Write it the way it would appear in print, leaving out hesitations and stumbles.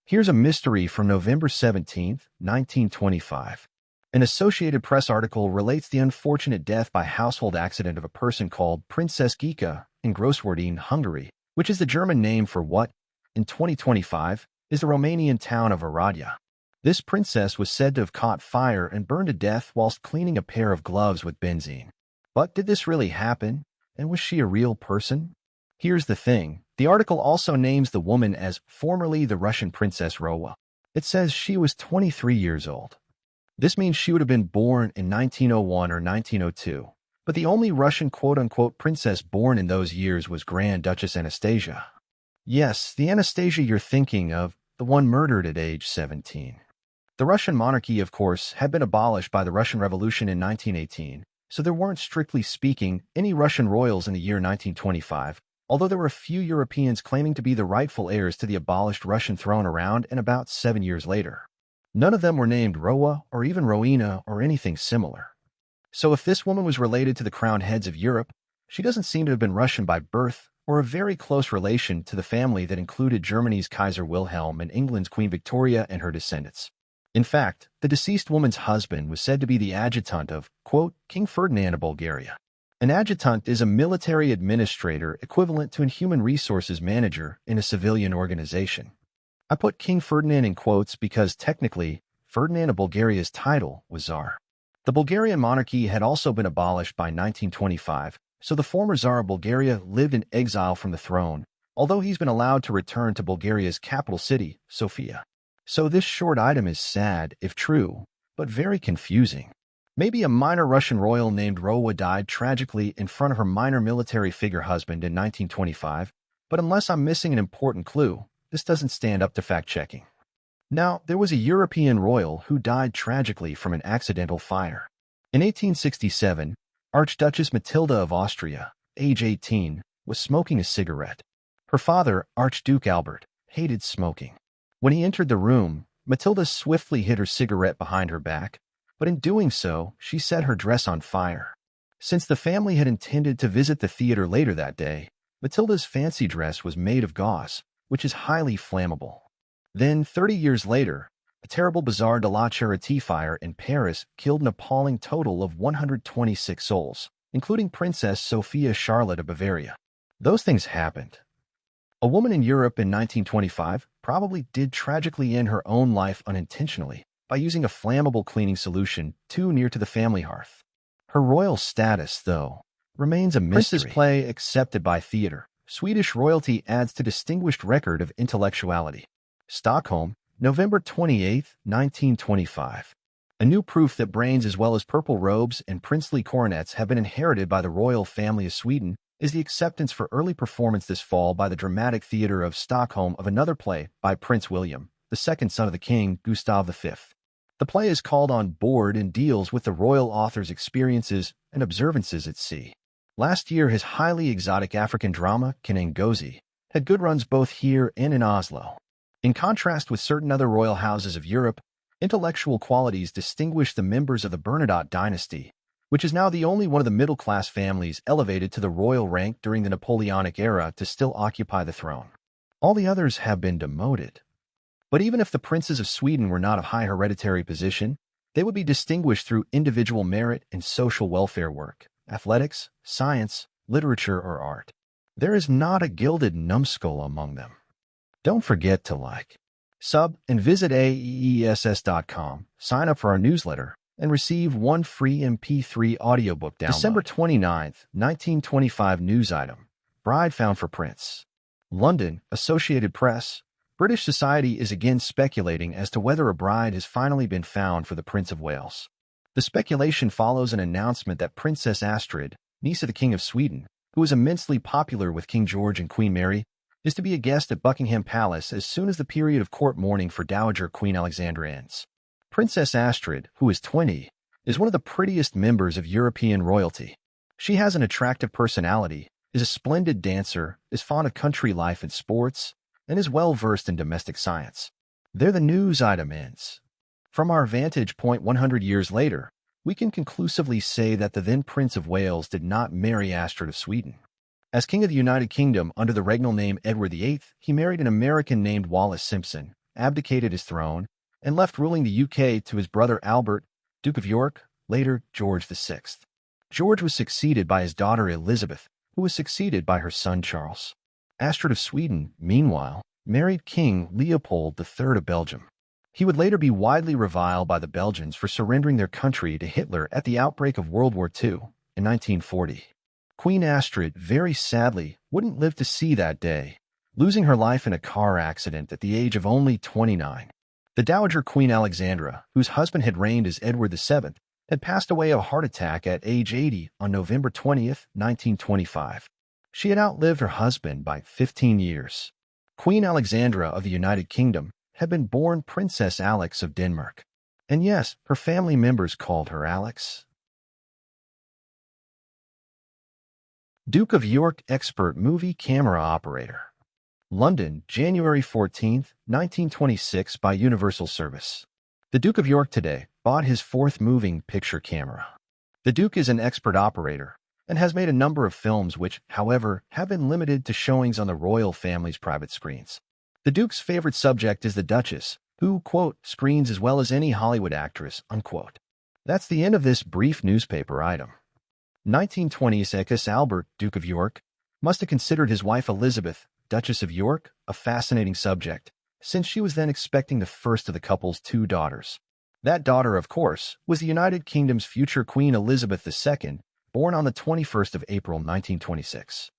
Here's a mystery from November 17, 1925. An Associated Press article relates the unfortunate death by household accident of a person called Princess Gika in Grosswerdine, Hungary, which is the German name for what, in 2025, is the Romanian town of Oradea. This princess was said to have caught fire and burned to death whilst cleaning a pair of gloves with benzene. But did this really happen? And was she a real person? Here's the thing. The article also names the woman as formerly the Russian Princess Rowa. It says she was 23 years old. This means she would have been born in 1901 or 1902. But the only Russian quote-unquote princess born in those years was Grand Duchess Anastasia. Yes, the Anastasia you're thinking of, the one murdered at age 17. The Russian monarchy, of course, had been abolished by the Russian Revolution in 1918, so there weren't, strictly speaking, any Russian royals in the year 1925, although there were a few Europeans claiming to be the rightful heirs to the abolished Russian throne around and about 7 years later. None of them were named Rowa or even Rowena or anything similar. So if this woman was related to the crowned heads of Europe, she doesn't seem to have been Russian by birth or a very close relation to the family that included Germany's Kaiser Wilhelm and England's Queen Victoria and her descendants. In fact, the deceased woman's husband was said to be the adjutant of, quote, King Ferdinand of Bulgaria. An adjutant is a military administrator equivalent to a human resources manager in a civilian organization. I put King Ferdinand in quotes because technically, Ferdinand of Bulgaria's title was Tsar. The Bulgarian monarchy had also been abolished by 1925, so the former Tsar of Bulgaria lived in exile from the throne, although he's been allowed to return to Bulgaria's capital city, Sofia. So this short item is sad, if true, but very confusing. Maybe a minor Russian royal named Rowa died tragically in front of her minor military figure husband in 1925, but unless I'm missing an important clue, this doesn't stand up to fact-checking. Now, there was a European royal who died tragically from an accidental fire. In 1867, Archduchess Matilda of Austria, age 18, was smoking a cigarette. Her father, Archduke Albert, hated smoking. When he entered the room, Matilda swiftly hid her cigarette behind her back, but in doing so, she set her dress on fire. Since the family had intended to visit the theater later that day, Matilda's fancy dress was made of gauze, which is highly flammable. Then, 30 years later, a terrible Bazaar de la Charité fire in Paris killed an appalling total of 126 souls, including Princess Sophia Charlotte of Bavaria. Those things happened. A woman in Europe in 1925 probably did tragically end her own life unintentionally by using a flammable cleaning solution too near to the family hearth. Her royal status, though, remains a mystery. Prince's play accepted by theater. Swedish royalty adds to distinguished record of intellectuality. Stockholm, November 28, 1925. A new proof that brains as well as purple robes and princely coronets have been inherited by the royal family of Sweden is the acceptance for early performance this fall by the Dramatic Theatre of Stockholm of another play by Prince William, the second son of the king, Gustav V. The play is called On Board and deals with the royal author's experiences and observances at sea. Last year, his highly exotic African drama, Kinangozi, had good runs both here and in Oslo. In contrast with certain other royal houses of Europe, intellectual qualities distinguish the members of the Bernadotte dynasty, which is now the only one of the middle-class families elevated to the royal rank during the Napoleonic era to still occupy the throne. All the others have been demoted. But even if the princes of Sweden were not of high hereditary position, they would be distinguished through individual merit in social welfare work, athletics, science, literature, or art. There is not a gilded numbskull among them. Don't forget to like, sub, and visit aeess.com, sign up for our newsletter, and receive one free MP3 audiobook download. December 29th, 1925 news item. Bride found for prince. London, Associated Press. British society is again speculating as to whether a bride has finally been found for the Prince of Wales. The speculation follows an announcement that Princess Astrid, niece of the King of Sweden, who was immensely popular with King George and Queen Mary, is to be a guest at Buckingham Palace as soon as the period of court mourning for Dowager Queen Alexandra ends. Princess Astrid, who is 20, is one of the prettiest members of European royalty. She has an attractive personality, is a splendid dancer, is fond of country life and sports, and is well-versed in domestic science. There the news item ends. From our vantage point 100 years later, we can conclusively say that the then Prince of Wales did not marry Astrid of Sweden. As King of the United Kingdom under the regnal name Edward VIII, he married an American named Wallis Simpson, abdicated his throne and left ruling the UK to his brother Albert, Duke of York, later George VI. George was succeeded by his daughter Elizabeth, who was succeeded by her son Charles. Astrid of Sweden, meanwhile, married King Leopold III of Belgium. He would later be widely reviled by the Belgians for surrendering their country to Hitler at the outbreak of World War II in 1940. Queen Astrid, very sadly, wouldn't live to see that day, losing her life in a car accident at the age of only 29. The Dowager Queen Alexandra, whose husband had reigned as Edward VII, had passed away of a heart attack at age 80 on November 20, 1925. She had outlived her husband by 15 years. Queen Alexandra of the United Kingdom had been born Princess Alex of Denmark. And yes, her family members called her Alex. Duke of York expert movie camera operator. London, January 14, 1926 by Universal Service. The Duke of York today bought his fourth moving picture camera. The Duke is an expert operator and has made a number of films which, however, have been limited to showings on the royal family's private screens. The Duke's favorite subject is the Duchess, who, quote, screens as well as any Hollywood actress, unquote. That's the end of this brief newspaper item. 1920s Albert, Duke of York, must have considered his wife Elizabeth, Duchess of York, a fascinating subject, since she was then expecting the first of the couple's two daughters. That daughter, of course, was the United Kingdom's future Queen Elizabeth II, born on the 21st of April 1926.